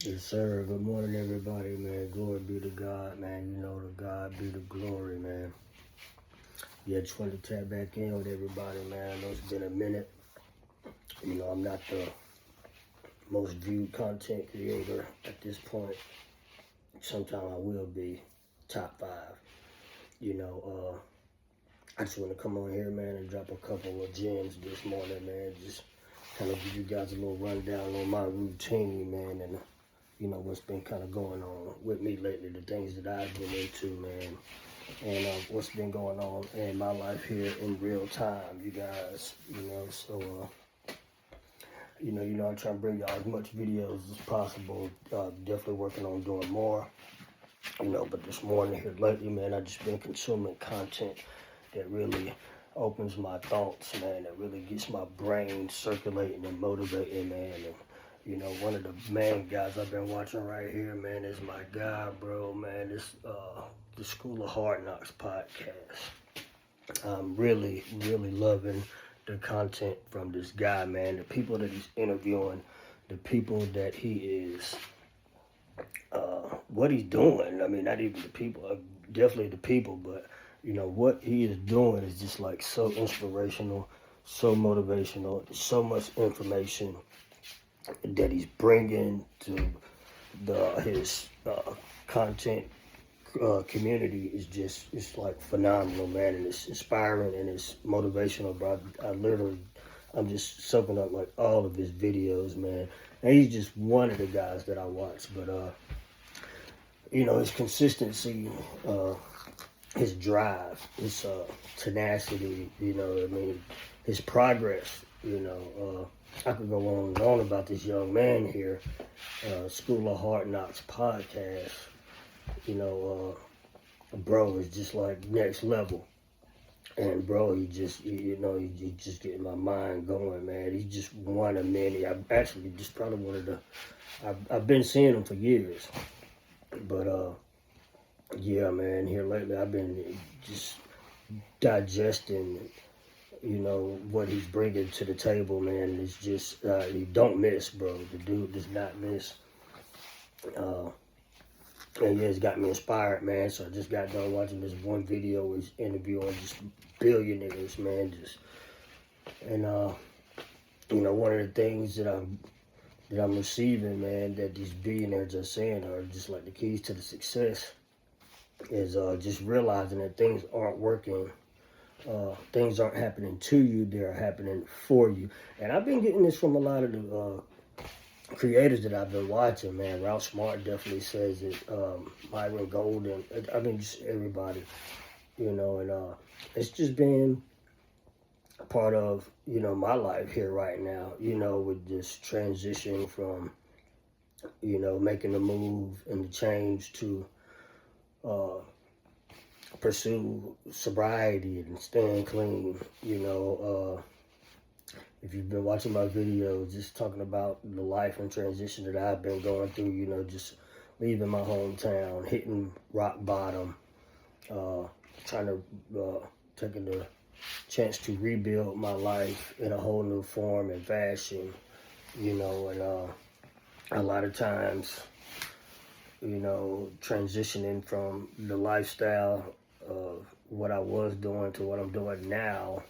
Yes, sir. Good morning, everybody, man. Glory be to God, man. You know, to God be the glory, man. Yeah, just wanted to tap back in with everybody, man. I know it's been a minute. You know, I'm not the most viewed content creator at this point. Sometime I will be top 5. You know, I just want to come on here, man, and drop a couple of gems this morning, man. Just kind of give you guys a little rundown on my routine, man, and you know, what's been kind of going on with me lately, the things that I've been into, man, and what's been going on in my life here in real time, you guys, you know, so, I'm trying to bring y'all as much videos as possible, definitely working on doing more, but this morning here lately, man, I just been consuming content that really opens my thoughts, man, that really gets my brain circulating and motivating, man, and one of the main guys I've been watching right here, man, is my guy, bro, man. It's the School of Hard Knocks podcast. I'm really, really loving the content from this guy, man. The people that he's interviewing, the people that he is, what he's doing. I mean, not even the people, definitely the people, but, what he is doing is just like so inspirational, so motivational, so much information that he's bringing to his content community is just, it's like phenomenal, man, and it's inspiring and it's motivational, bro. I'm just soaking up like all of his videos, man, and he's just one of the guys that I watch, but his consistency, his drive, his tenacity, his progress, I could go on and on about this young man here, School of Hard Knocks podcast. Bro is just like next level. And bro, he just getting my mind going, man. He's just one of many. I actually just probably one of the, I've been seeing him for years. But, yeah, man, here lately I've been just digesting what he's bringing to the table, man. It's just, he don't miss, bro. The dude does not miss. And yeah, it's got me inspired, man. So I just got done watching this one video where he's interviewing just billionaires, man. And one of the things that I'm receiving, man, that these billionaires are saying are just like the keys to the success is just realizing that things aren't working. Things aren't happening to you, they're happening for you. And I've been getting this from a lot of the creators that I've been watching, man. Ralph Smart definitely says it, Myron Golden, I mean, just everybody, and it's just been a part of, my life here right now, with this transition from, making the move and the change to, pursue sobriety and staying clean, if you've been watching my videos, just talking about the life and transition that I've been going through, just leaving my hometown, hitting rock bottom, trying to, taking the chance to rebuild my life in a whole new form and fashion, and a lot of times, transitioning from the lifestyle of what I was doing to what I'm doing now,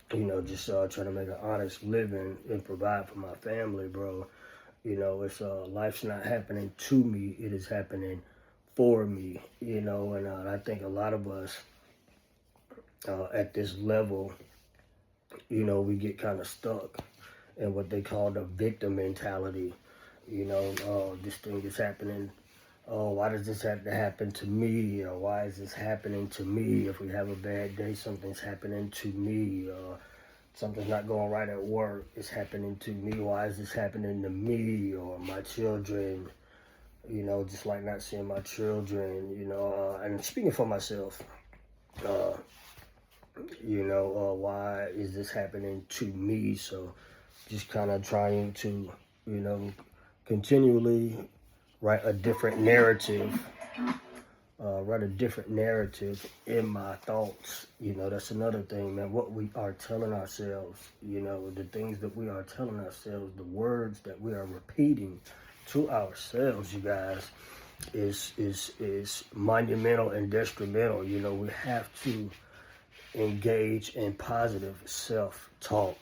just trying to make an honest living and provide for my family, bro. It's life's not happening to me, it is happening for me, and I think a lot of us at this level, we get kind of stuck in what they call the victim mentality. This thing is happening. Oh, why does this have to happen to me? Or why is this happening to me? If we have a bad day, something's happening to me. Something's not going right at work, it's happening to me. Why is this happening to me? Or my children, just like not seeing my children, and speaking for myself, why is this happening to me? So just kind of trying to, continually write a different narrative in my thoughts. That's another thing, man. What we are telling ourselves, the things that we are telling ourselves, the words that we are repeating, to ourselves, you guys, is monumental and detrimental. You know, we have to engage in positive self-talk.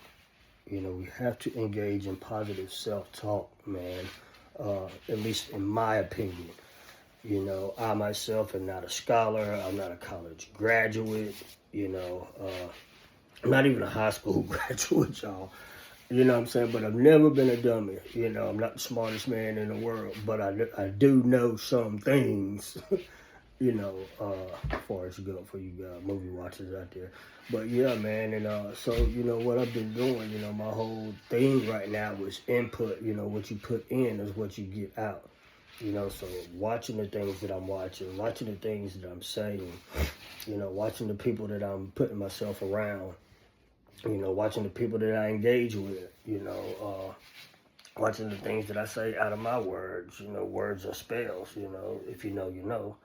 You know, we have to engage in positive self-talk, man. At least in my opinion. You know, I myself am not a scholar. I'm not a college graduate. You know, I'm not even a high school graduate, y'all. You know what I'm saying? But I've never been a dummy. You know, I'm not the smartest man in the world, but I do know some things, you know, as far as good for you movie watchers out there. But yeah, man, and so, you know, what I've been doing, you know, my whole thing right now is input. You know, what you put in is what you get out. You know, so watching the things that I'm watching the things that I'm saying, you know, watching the people that I'm putting myself around, you know, watching the people that I engage with, you know, watching the things that I say out of my words, you know, words are spells, you know, if you know, you know,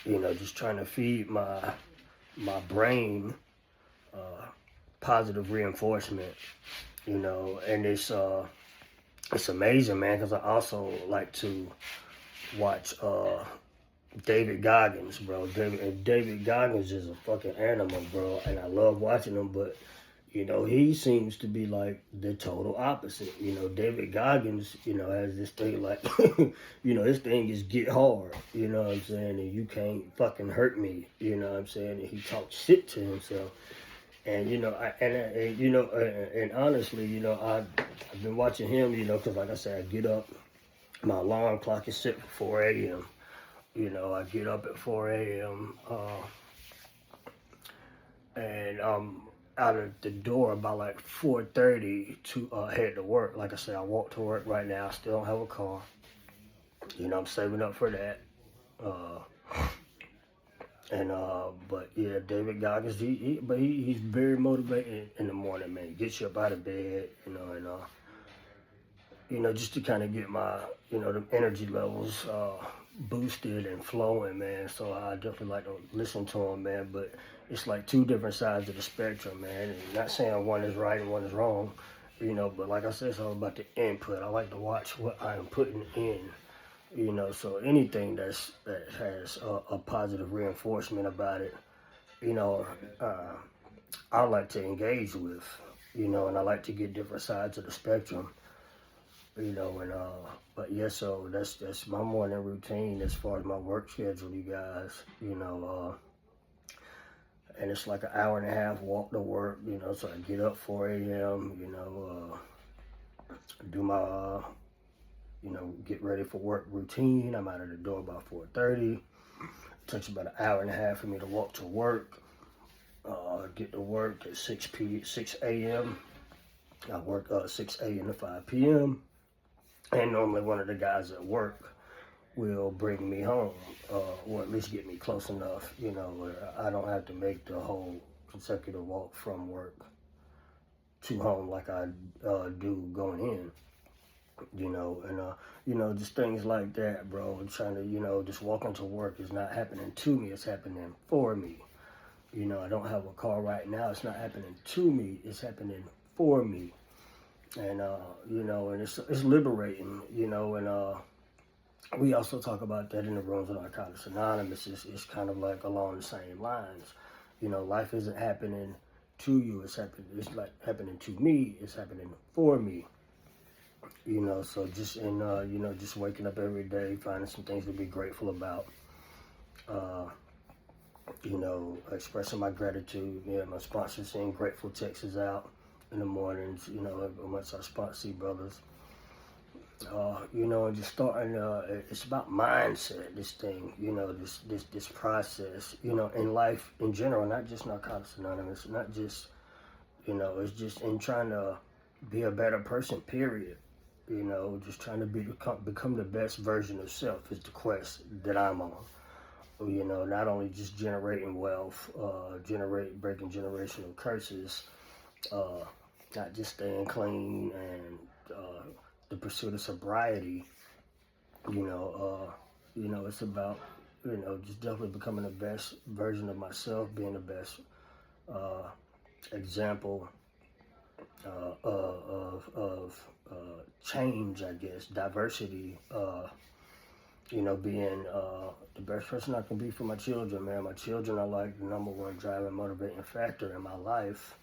you know, just trying to feed my brain positive reinforcement, you know, and it's amazing, man, because I also like to watch David Goggins, bro. David Goggins is a fucking animal, bro, and I love watching him, but, you know, he seems to be like the total opposite. You know, David Goggins, you know, has this thing like, you know, his thing is get hard, you know what I'm saying, and you can't fucking hurt me, you know what I'm saying, and he talks shit to himself. And, you know, and honestly, you know, I've been watching him, you know, because like I said, I get up, my alarm clock is set for 4 a.m. You know, I get up at 4 a.m. And I'm out of the door by like 4:30 to head to work. Like I said, I walk to work right now. I still don't have a car. You know, I'm saving up for that. But yeah, David Goggins, he's very motivated in the morning, man. He gets you up out of bed, you know, and you know, just to kind of get my, you know, the energy levels boosted and flowing, man. So I definitely like to listen to him, man. But it's like two different sides of the spectrum, man. And not saying one is right and one is wrong, you know, but like I said, it's all about the input. I like to watch what I am putting in. You know, so anything that has a positive reinforcement about it, you know, I like to engage with, you know, and I like to get different sides of the spectrum, you know, and but yeah, so that's my morning routine as far as my work schedule, you guys, you know, and it's like an hour and a half walk to work, you know, so I get up 4 a.m., you know, do my you know, get ready for work routine. I'm out of the door by 4:30. It takes about an hour and a half for me to walk to work. Get to work at 6 a.m. I work 6 a.m. to 5 p.m. And normally one of the guys at work will bring me home, or at least get me close enough, you know, where I don't have to make the whole consecutive walk from work to home like I do going in. You know, and, you know, just things like that, bro. Trying to, you know, just walking to work is not happening to me. It's happening for me. You know, I don't have a car right now. It's not happening to me. It's happening for me. And, you know, and it's liberating, you know, and we also talk about that in the rooms of Narcotics Anonymous. It's kind of like along the same lines. You know, life isn't happening to you. It's like happening to me. It's happening for me. You know, so just you know, just waking up every day, finding some things to be grateful about. You know, expressing my gratitude. Yeah, my sponsor send grateful texts out in the mornings. You know, amongst our sponsee brothers. You know, and just starting. It's about mindset. This thing. You know, this process. You know, in life in general, not just Narcotics Anonymous, not just. You know, it's just in trying to be a better person. Period. You know, just trying to become the best version of self is the quest that I'm on. You know, not only just generating wealth, breaking generational curses, not just staying clean and the pursuit of sobriety. You know, it's about, you know, just definitely becoming the best version of myself, being the best example change, I guess, diversity, you know, being the best person I can be for my children, man. My children are like the number one driving, motivating factor in my life.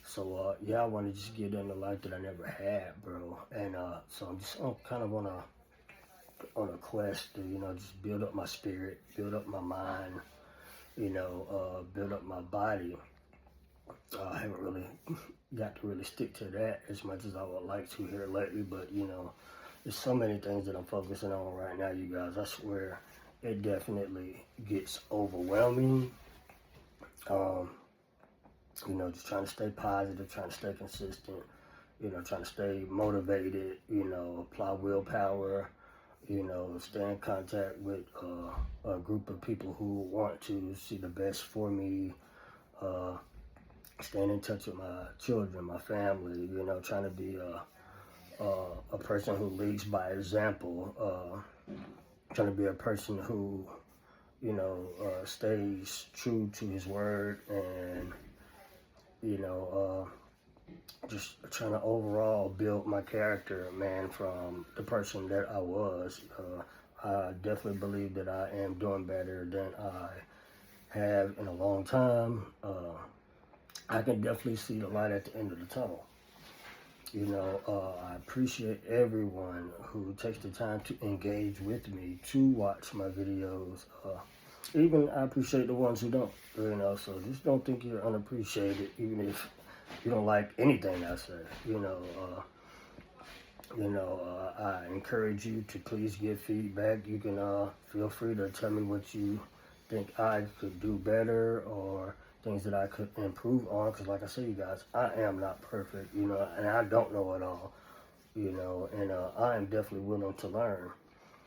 So, yeah, I want to just get in the life that I never had, bro. And so I'm just kind of on a quest to, you know, just build up my spirit, build up my mind, you know, build up my body. I haven't really got to really stick to that as much as I would like to here lately, but, you know, there's so many things that I'm focusing on right now, you guys. I swear it definitely gets overwhelming. You know, just trying to stay positive, trying to stay consistent, you know, trying to stay motivated, you know, apply willpower, you know, stay in contact with a group of people who want to see the best for me, staying in touch with my children, my family, you know, trying to be a person who leads by example, trying to be a person who, you know, stays true to his word, and, you know, just trying to overall build my character, man, from the person that I was. I definitely believe that I am doing better than I have in a long time. I can definitely see the light at the end of the tunnel. You know, I appreciate everyone who takes the time to engage with me, to watch my videos. Even I appreciate the ones who don't, you know, so just don't think you're unappreciated, even if you don't like anything I say. I encourage you to please give feedback. You can feel free to tell me what you think I could do better, or things that I could improve on, because like I say, you guys, I am not perfect, you know, and I don't know it all, you know, and I am definitely willing to learn.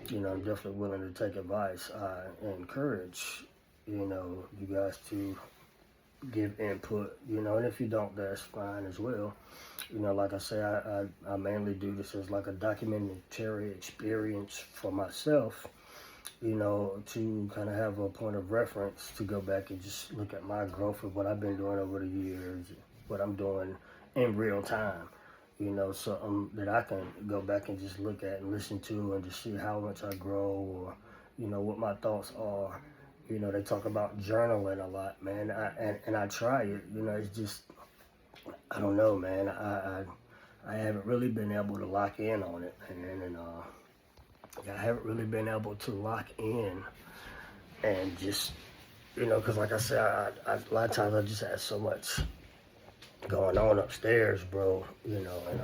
You know, I'm definitely willing to take advice. I encourage, you know, you guys to give input, you know, and if you don't, that's fine as well. You know, like I say, I mainly do this as like a documentary experience for myself, you know, to kind of have a point of reference to go back and just look at my growth of what I've been doing over the years, what I'm doing in real time, you know, something that I can go back and just look at and listen to and just see how much I grow, or, you know, what my thoughts are. You know, they talk about journaling a lot, man, and I try it, you know, it's just, I don't know, man, I haven't really been able to lock in on it, man, and I haven't really been able to lock in and just, you know, because like I said, a lot of times I just had so much going on upstairs, bro, you know, and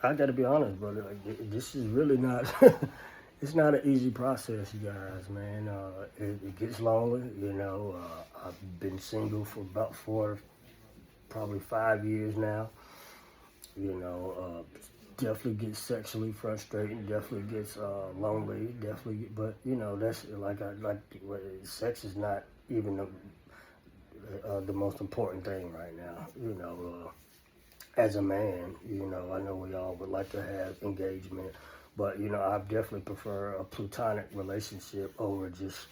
I got to be honest, bro, like, this is really not, it's not an easy process, you guys, man. It gets lonely, you know. I've been single for about probably 5 years now, you know. Definitely gets sexually frustrating, definitely gets lonely, definitely, but you know, that's sex is not even the most important thing right now, you know. As a man, you know, I know we all would like to have engagement, but you know, I definitely prefer a platonic relationship over just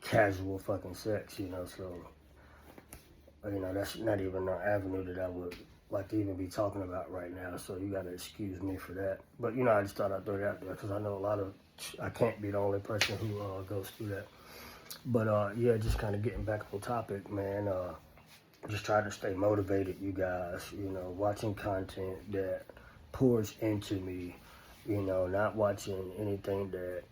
casual fucking sex, you know, so, you know, that's not even an avenue that I would like to even be talking about right now, so you gotta excuse me for that. But, you know, I just thought I'd throw it out there, because I know I can't be the only person who goes through that. But, yeah, just kind of getting back on topic, man, just try to stay motivated, you guys, you know, watching content that pours into me, you know, not watching anything that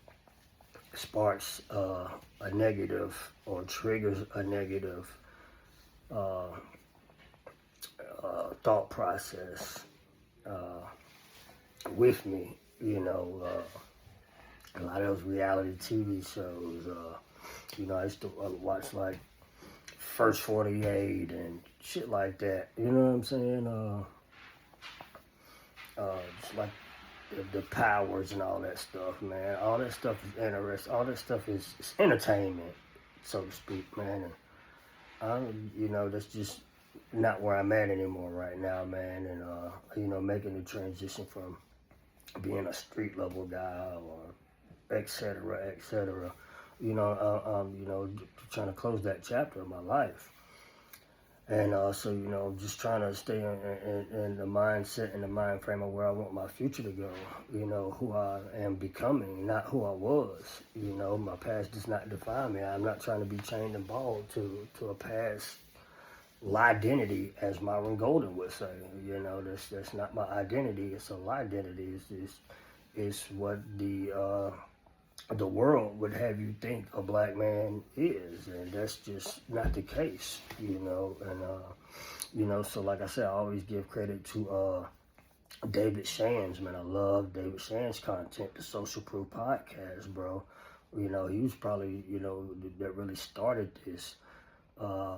sparks a negative or triggers a negative thought process with me, you know. A lot of those reality TV shows, you know, I used to watch like First 48 and shit like that, you know what I'm saying? Just like the powers and all that stuff, man. All that stuff is interesting. All that stuff is entertainment, so to speak, man. And you know, that's just not where I'm at anymore right now, man. And you know, making the transition from being a street level guy, or et cetera, et cetera. You know, trying to close that chapter of my life. And so, you know, just trying to stay in the mindset and the mind frame of where I want my future to go, you know, who I am becoming, not who I was. You know, my past does not define me. I'm not trying to be chained and bound to a past identity, as Myron Golden would say. You know, that's not my identity. It's a identity. It's what the world would have you think a black man is, and that's just not the case, you know. And you know, so like I said, I always give credit to David Shands, man. I love David Shands' content, the Social Proof podcast, bro. You know, he was probably, you know, that really started this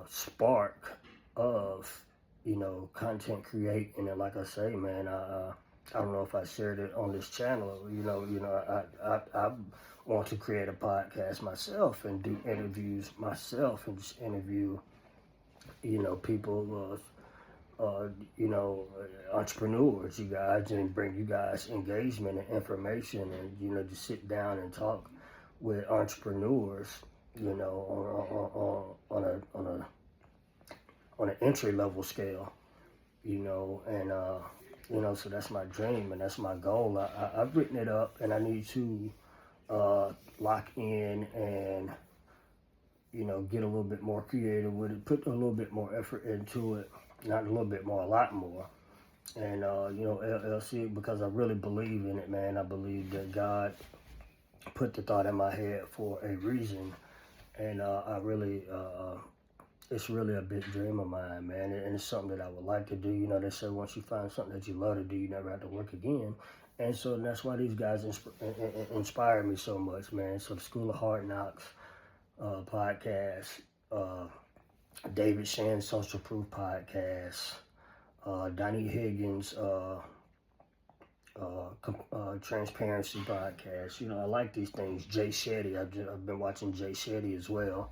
spark of, you know, content creating. And like I say, man, I don't know if I shared it on this channel. I want to create a podcast myself and do interviews myself and just interview, you know, people, entrepreneurs, you guys, and bring you guys engagement and information, and you know, just sit down and talk with entrepreneurs, you know, on an entry level scale, you know, and you know, so that's my dream and that's my goal. I've written it up, and I need to lock in and, you know, get a little bit more creative with it, put a little bit more effort into it, not a little bit more, a lot more. And you know, LLC, because I really believe in it, man. I believe that God put the thought in my head for a reason, and I really it's really a big dream of mine, man, and it's something that I would like to do. You know, they say once you find something that you love to do, you never have to work again. And so that's why these guys inspire me so much, man. So the School of Hard Knocks podcast, David Shands Social Proof podcast, Donnie Higgins Transparency podcast. You know, I like these things. Jay Shetty, I've been watching Jay Shetty as well.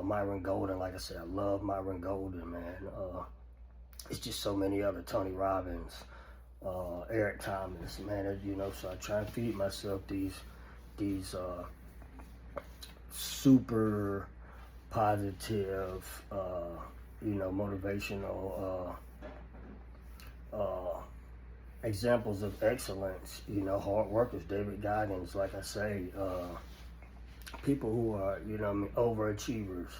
Myron Golden, like I said, I love Myron Golden, man. It's just so many other, Tony Robbins, Eric Thomas, man. You know, so I try and feed myself these super positive, you know, motivational examples of excellence. You know, hard workers, David Goggins, like I say. People who are, you know, I mean, overachievers,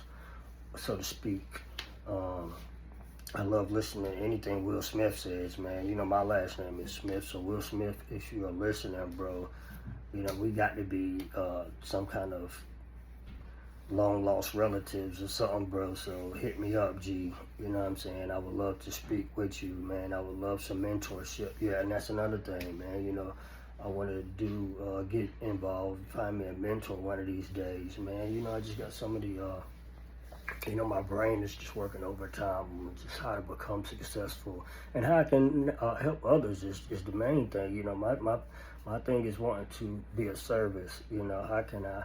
so to speak. I love listening to anything Will Smith says, man. You know, my last name is Smith, so Will Smith, if you're listening, bro, you know, we got to be some kind of long lost relatives or something, bro. So hit me up, G. You know what I'm saying? I would love to speak with you, man. I would love some mentorship. Yeah, and that's another thing, man. You know, I want to get involved, find me a mentor one of these days, man. You know, I just got so many, you know, my brain is just working overtime, just how to become successful and how I can help others is the main thing. You know, my thing is wanting to be a service. You know, how can I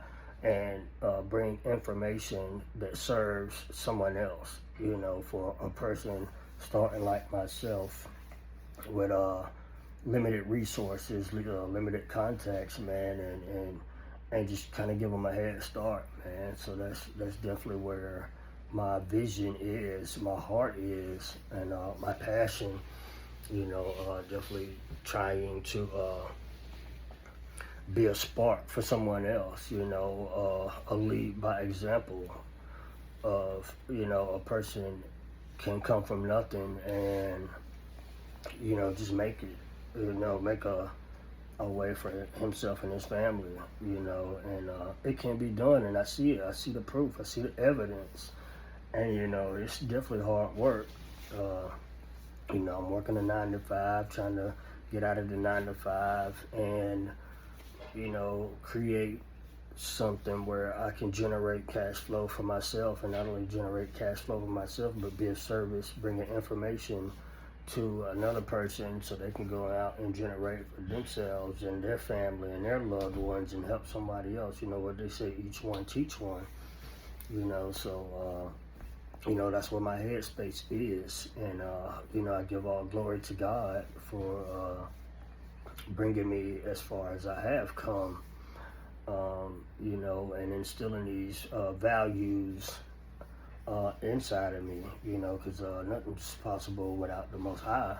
bring information that serves someone else, you know, for a person starting like myself with limited resources, limited contacts, man, and just kind of give them a head start, man. So that's definitely where my vision is, my heart is, and my passion, you know, definitely trying to be a spark for someone else, you know, a lead by example of, you know, a person can come from nothing and, you know, just make it, you know, make a way for himself and his family, you know, and it can be done, and I see it. I see the proof. I see the evidence, and, you know, it's definitely hard work. You know, I'm working a 9 to 5, trying to get out of the 9 to 5 and, you know, create something where I can generate cash flow for myself, and not only generate cash flow for myself, but be of service, bringing information to another person so they can go out and generate for themselves and their family and their loved ones and help somebody else. You know what they say, each one teach one, you know. So you know, that's where my headspace is, and you know, I give all glory to God for bringing me as far as I have come, you know, and instilling these values inside of me, you know, because nothing's possible without the Most High,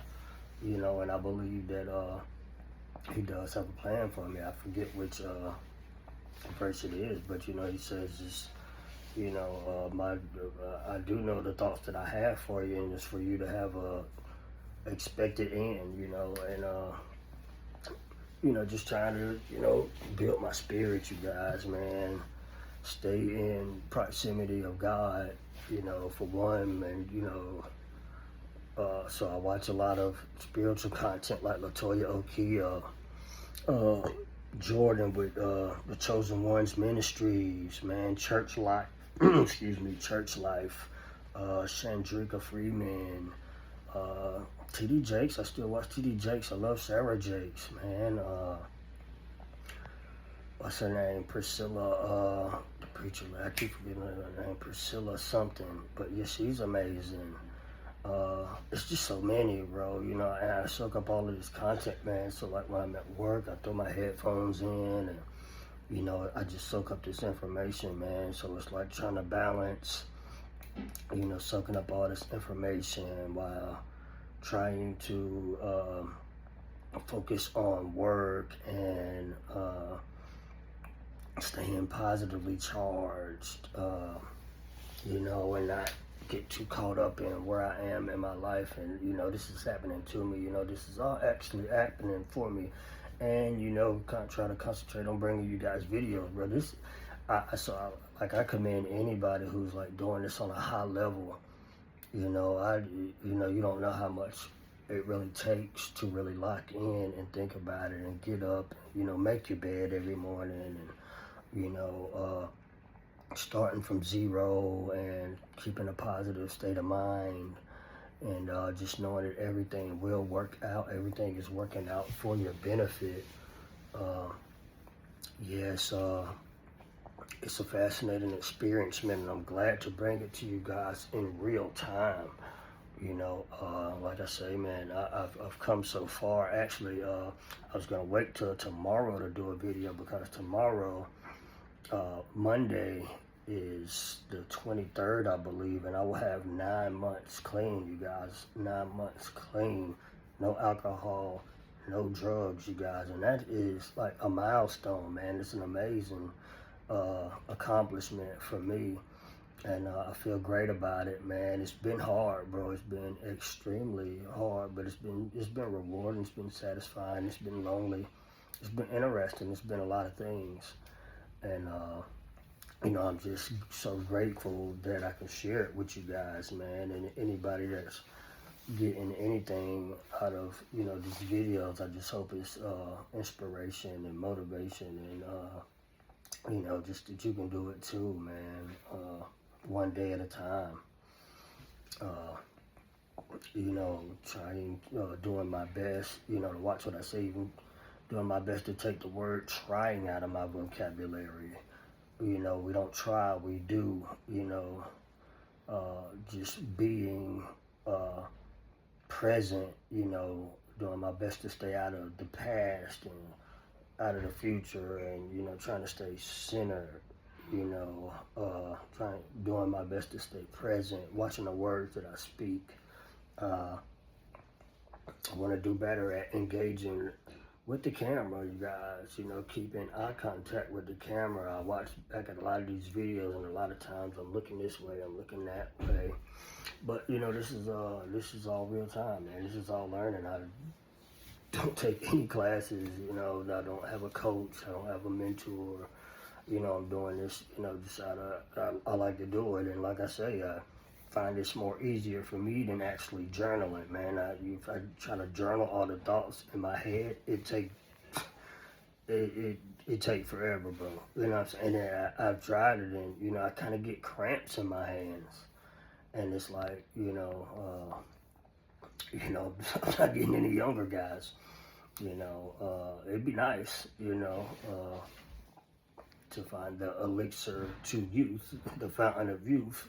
you know, and I believe that He does have a plan for me. I forget which verse it is, but you know, He says, just, you know, I do know the thoughts that I have for you, and it's for you to have a expected end, you know, and you know, just trying to, you know, build my spirit, you guys, man. Stay in proximity of God, you know, for one, and you know, so I watch a lot of spiritual content like Latoya Oki, Jordan with the Chosen Ones Ministries, man, Church Life, excuse me, Church Life, Chandrika Freeman, TD Jakes. I still watch TD Jakes. I love Sarah Jakes, man. What's her name? Priscilla, the preacher. I keep forgetting her name. Priscilla something. But yeah, she's amazing. It's just so many, bro. You know, and I soak up all of this content, man. So like when I'm at work, I throw my headphones in, and you know, I just soak up this information, man. So it's like trying to balance, you know, soaking up all this information while trying to focus on work and staying positively charged, you know, and not get too caught up in where I am in my life. And, you know, this is happening to me. You know, this is all actually happening for me. And, you know, try to concentrate on bringing you guys videos, bro. I commend anybody who's, like, doing this on a high level. You know, you don't know how much it really takes to really lock in and think about it and get up, you know, make your bed every morning and, you know, starting from zero and keeping a positive state of mind and just knowing that everything will work out. Everything is working out for your benefit. Yes, it's a fascinating experience, man, and I'm glad to bring it to you guys in real time. You know, like I say, man, I've come so far. Actually, I was gonna wait till tomorrow to do a video because tomorrow, Monday, is the 23rd, I believe, and I will have 9 months clean, you guys. 9 months clean, no alcohol, no drugs, you guys, and that is like a milestone, man. It's an amazing accomplishment for me, and I feel great about it, man. It's been hard, bro. It's been extremely hard, but it's been rewarding. It's been satisfying. It's been lonely. It's been interesting. It's been a lot of things, and you know, I'm just so grateful that I can share it with you guys, man. And anybody that's getting anything out of, you know, these videos, I just hope it's inspiration and motivation, and you know, just that you can do it too, man. One day at a time. You know, trying, doing my best, you know, to watch what I say, even doing my best to take the word trying out of my vocabulary. You know, we don't try, we do, you know, just being present, you know, doing my best to stay out of the past and out of the future, and, you know, trying to stay centered, you know, doing my best to stay present, watching the words that I speak. I want to do better at engaging with the camera, you guys, you know, keeping eye contact with the camera. I watch back at a lot of these videos, and a lot of times I'm looking this way, I'm looking that way. But, you know, this is all real time, man. This is all learning. I don't take any classes, you know, I don't have a coach, I don't have a mentor. You know, I'm doing this, you know, just I like to do it. And like I say, I find this more easier for me than actually journaling, man. If I try to journal all the thoughts in my head, it take forever, bro. You know what I'm saying? And I've tried it, and, you know, I kind of get cramps in my hands. And it's like, you know, I'm not getting any younger, guys. You know, it'd be nice, you know, to find the elixir to youth, the fountain of youth,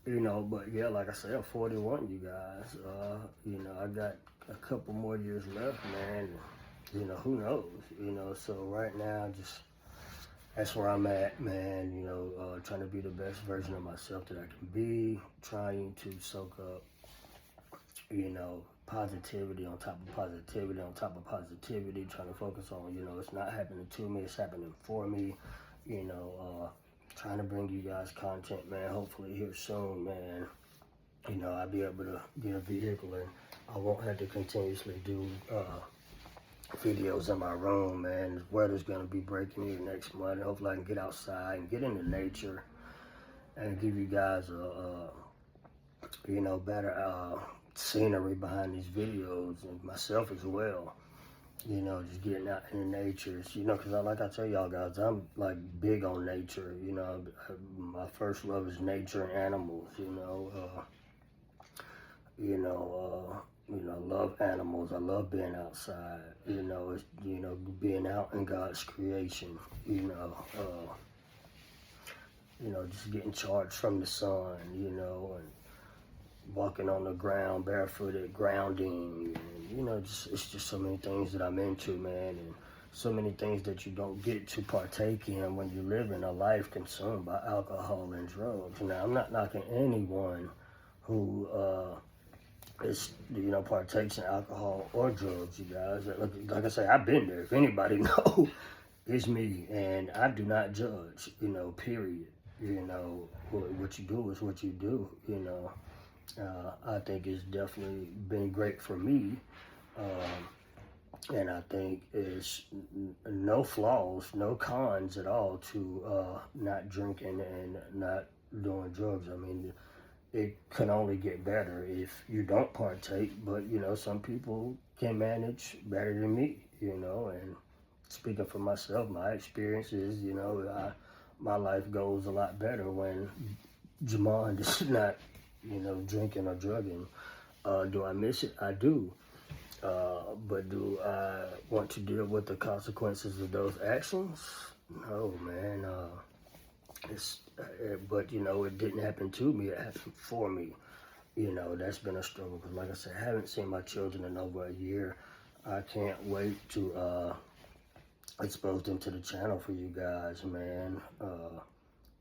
you know. But yeah, like I said, I'm 41, you guys. You know, I got a couple more years left, man. You know, who knows, you know. So right now, just that's where I'm at, man. You know, trying to be the best version of myself that I can be, trying to soak up, you know, positivity on top of positivity on top of positivity, trying to focus on, you know, it's not happening to me, it's happening for me, you know, trying to bring you guys content, man, hopefully here soon, man. You know, I'll be able to get a vehicle and I won't have to continuously do videos in my room, man. The weather's gonna be breaking here next month. Hopefully I can get outside and get into nature and give you guys you know, better scenery behind these videos, and myself as well. You know, just getting out in the nature. You know, because like I tell y'all guys, I'm like big on nature. You know, my first love is nature and animals. Love animals. I love being outside. You know, it's, you know, being out in God's creation. Just getting charged from the sun. You know, and walking on the ground barefooted, grounding, and you know, it's just so many things that I'm into, man, and so many things that you don't get to partake in when you live in a life consumed by alcohol and drugs. Now, I'm not knocking anyone who partakes in alcohol or drugs, you guys. Like I say, I've been there. If anybody know, it's me, and I do not judge. You know, period. You know, what you do is what you do. You know. I think it's definitely been great for me, and I think it's no flaws, no cons at all to not drinking and not doing drugs. I mean, it can only get better if you don't partake, but you know, some people can manage better than me, you know, and speaking for myself, my experience is, you know, my life goes a lot better when Jamon is not, you know, drinking or drugging. Do I miss it? I do. But do I want to deal with the consequences of those actions? No, man. But you know, it didn't happen to me. It happened for me. You know, that's been a struggle. Because like I said, I haven't seen my children in over a year. I can't wait to expose them to the channel for you guys, man.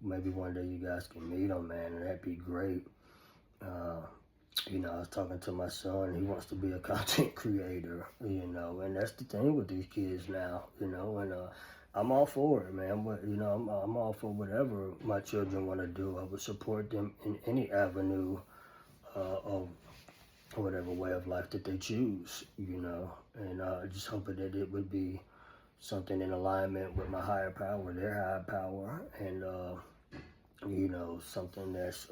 Maybe one day you guys can meet them, man, and that'd be great. You know, I was talking to my son. He wants to be a content creator, you know, and that's the thing with these kids now, you know, and I'm all for it, man. But, you know, I'm all for whatever my children want to do. I would support them in any avenue of whatever way of life that they choose, you know, and just hoping that it would be something in alignment with my higher power, their higher power, and, you know, something that's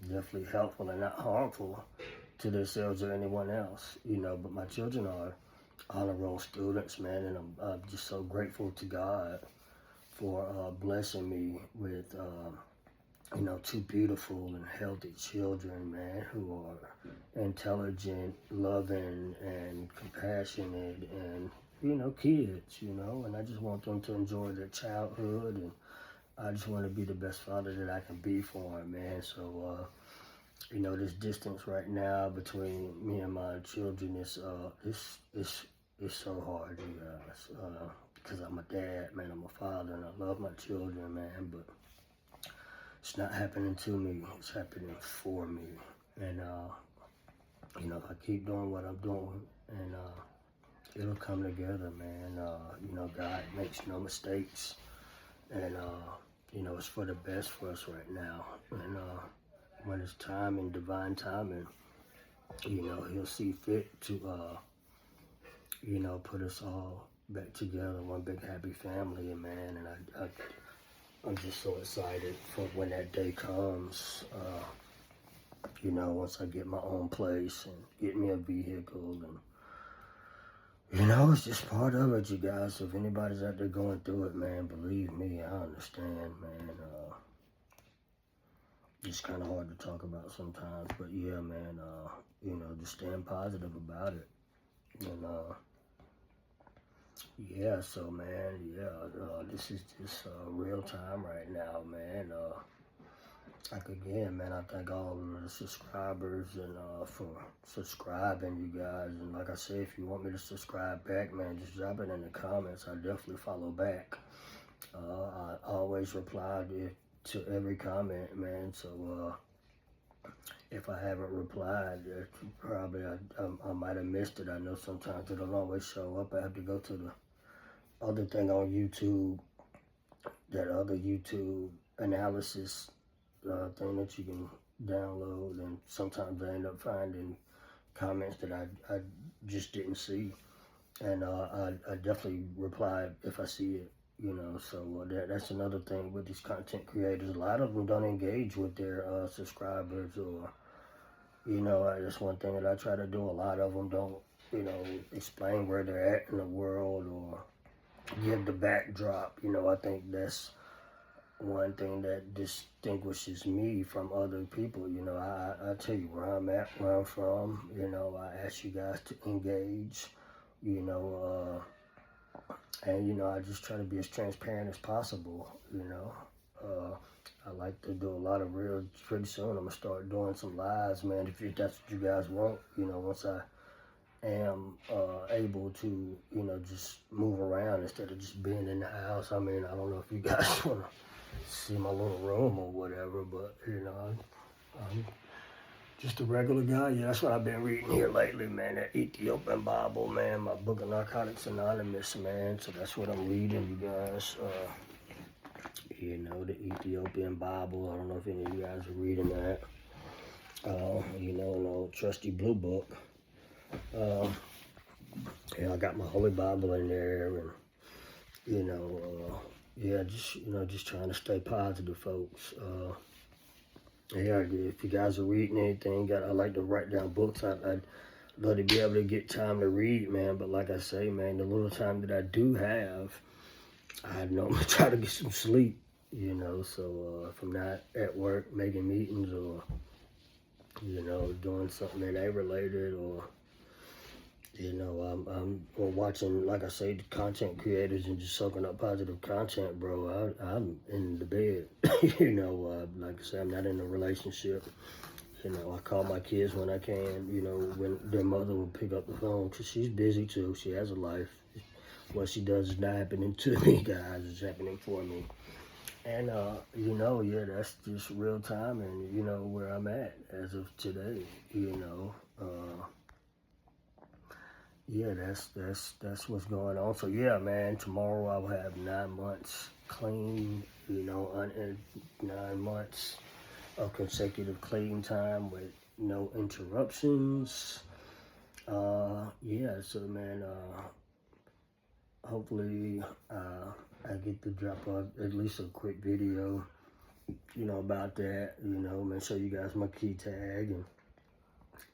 definitely helpful and not harmful to themselves or anyone else, you know. But my children are honor roll students, man, and I'm just so grateful to God for blessing me with, you know, two beautiful and healthy children, man, who are intelligent, loving, and compassionate, and, you know, kids, you know, and I just want them to enjoy their childhood, and I just want to be the best father that I can be for them, man. So, you know, this distance right now between me and my children is it's so hard, you guys. Because I'm a dad, man. I'm a father, and I love my children, man. But it's not happening to me. It's happening for me. And you know, if I keep doing what I'm doing, and it'll come together, man. You know, God makes no mistakes, and you know, it's for the best for us right now. And when it's time and divine timing, you know, He'll see fit to, you know, put us all back together, one big happy family, and man. And I'm just so excited for when that day comes. You know, once I get my own place and get me a vehicle, and you know, it's just part of it, you guys. So if anybody's out there going through it, man, believe me, I understand, man. It's kind of hard to talk about sometimes, but yeah, man, you know, just staying positive about it. And yeah, so man, yeah, this is just real time right now, man. Like again, man, I thank all of the subscribers and for subscribing, you guys. And like I said, if you want me to subscribe back, man, just drop it in the comments. I definitely follow back. I always reply to every comment, man. So if I haven't replied, probably I might have missed it. I know sometimes it don't always show up. I have to go to the other thing on YouTube, that other YouTube analysis thing that you can download, and sometimes I end up finding comments that I just didn't see, and I definitely reply if I see it, you know. So that's another thing with these content creators. A lot of them don't engage with their subscribers, or you know, that's one thing that I try to do. A lot of them don't, you know, explain where they're at in the world or give the backdrop. You know, I think that's one thing that distinguishes me from other people. You know, I tell you where I'm at, where I'm from. You know, I ask you guys to engage, you know, and, you know, I just try to be as transparent as possible, you know. I like to do a lot of real, pretty soon I'm going to start doing some lives, man, if that's what you guys want, you know, once I am able to, you know, just move around instead of just being in the house. I mean, I don't know if you guys want to see my little room or whatever, but, you know, I'm just a regular guy. Yeah, that's what I've been reading here lately, man. That Ethiopian Bible, man. My book of Narcotics Anonymous, man. So that's what I'm reading, you guys. You know, the Ethiopian Bible. I don't know if any of you guys are reading that. You know, an old trusty blue book. Yeah, I got my Holy Bible in there, and you know, yeah, just you know, just trying to stay positive, folks. Yeah, if you guys are reading anything, I like to write down books. I'd love to be able to get time to read, man. But like I say, man, the little time that I do have, I normally try to get some sleep, you know. So if I'm not at work making meetings, or you know, doing something that ain't related, or you know, I'm watching, like I say, the content creators and just soaking up positive content, bro. I'm in the bed, you know. Like I say, I'm not in a relationship. You know, I call my kids when I can, you know, when their mother will pick up the phone, because she's busy too. She has a life. What she does is not happening to me, guys. It's happening for me. And, you know, yeah, that's just real time, and, you know, where I'm at as of today, you know. Yeah, that's what's going on. So yeah, man, tomorrow I'll have 9 months clean, you know, 9 months of consecutive clean time with no interruptions. Yeah, so man, hopefully I get to drop at least a quick video, you know, about that. You know, man, show you guys my key tag, and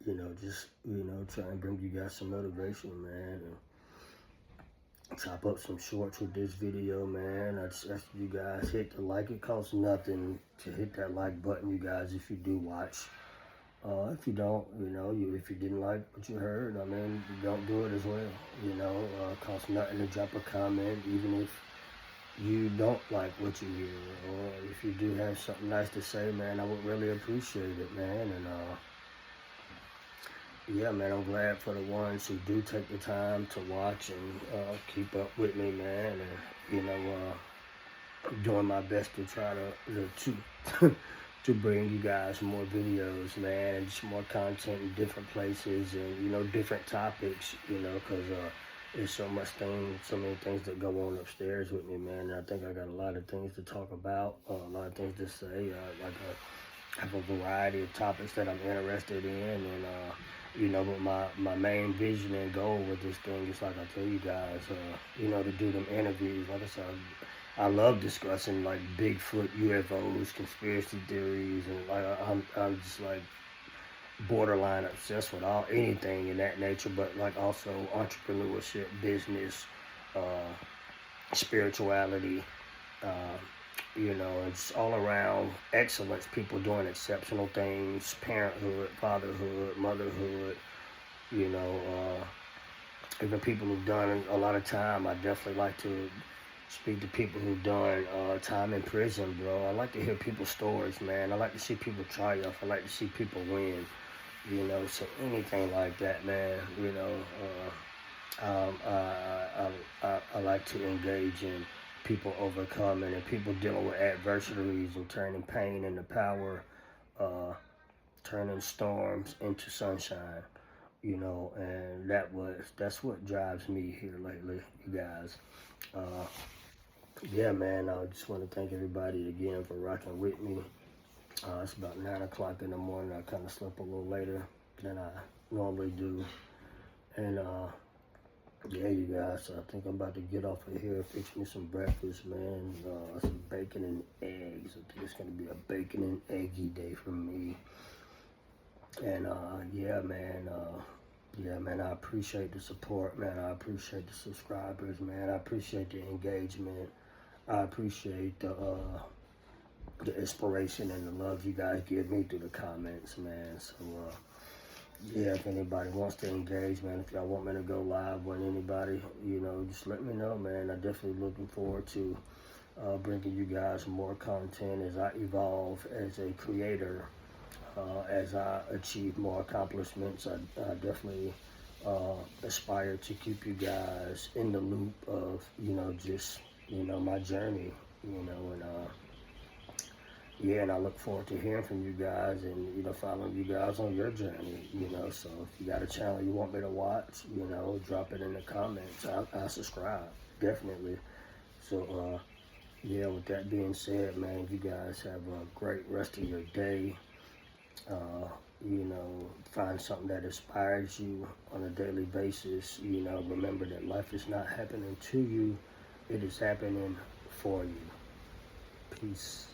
you know, just, you know, try and bring you guys some motivation, man, and chop up some shorts with this video, man. I just ask you guys, hit the like. It costs nothing to hit that like button, you guys, if you do watch. If you don't, you know, if you didn't like what you heard, I mean, you don't do it as well, you know. It costs nothing to drop a comment, even if you don't like what you hear, or if you do have something nice to say, man, I would really appreciate it, man. And, yeah, man, I'm glad for the ones who do take the time to watch and keep up with me, man, and you know, doing my best to try to to bring you guys more videos, man, and just more content in different places, and you know, different topics, you know, because there's so many things that go on upstairs with me, man. And I think I got a lot of things to talk about, a lot of things to say, I have a variety of topics that I'm interested in, and you know, but my main vision and goal with this thing is, like I tell you guys, you know, to do them interviews. Like I said, I love discussing like Bigfoot, UFOs, conspiracy theories, and like I'm just like borderline obsessed with anything in that nature, but like also entrepreneurship, business, spirituality, you know, it's all around excellence, people doing exceptional things, parenthood, fatherhood, motherhood, you know, even people who've done a lot of time. I definitely like to speak to people who've done time in prison, bro. I like to hear people's stories, man. I like to see people triumph. I like to see people win, you know, so anything like that, man, you know, I like to engage in. people overcoming and people dealing with adversities and turning pain into power, turning storms into sunshine, you know, and that's what drives me here lately, you guys. Yeah, man, I just want to thank everybody again for rocking with me. It's about 9 o'clock in the morning. I kind of slept a little later than I normally do. And yeah, you guys, I think I'm about to get off of here, fix me some breakfast, man. Some bacon and eggs. I think it's going to be a bacon and eggy day for me. And yeah, man. Yeah, man, I appreciate the support, man. I appreciate the subscribers, man. I appreciate the engagement. I appreciate the inspiration and the love you guys give me through the comments, man. So, yeah, if anybody wants to engage, man, if y'all want me to go live with anybody, you know, just let me know, man. I'm definitely looking forward to bringing you guys more content as I evolve as a creator, as I achieve more accomplishments. I definitely aspire to keep you guys in the loop of, you know, just, you know, my journey, you know, and yeah, and I look forward to hearing from you guys and, you know, following you guys on your journey, you know. So if you got a channel you want me to watch, you know, drop it in the comments. I'll subscribe, definitely. So, yeah, with that being said, man, you guys have a great rest of your day. You know, find something that inspires you on a daily basis. You know, remember that life is not happening to you, it is happening for you. Peace.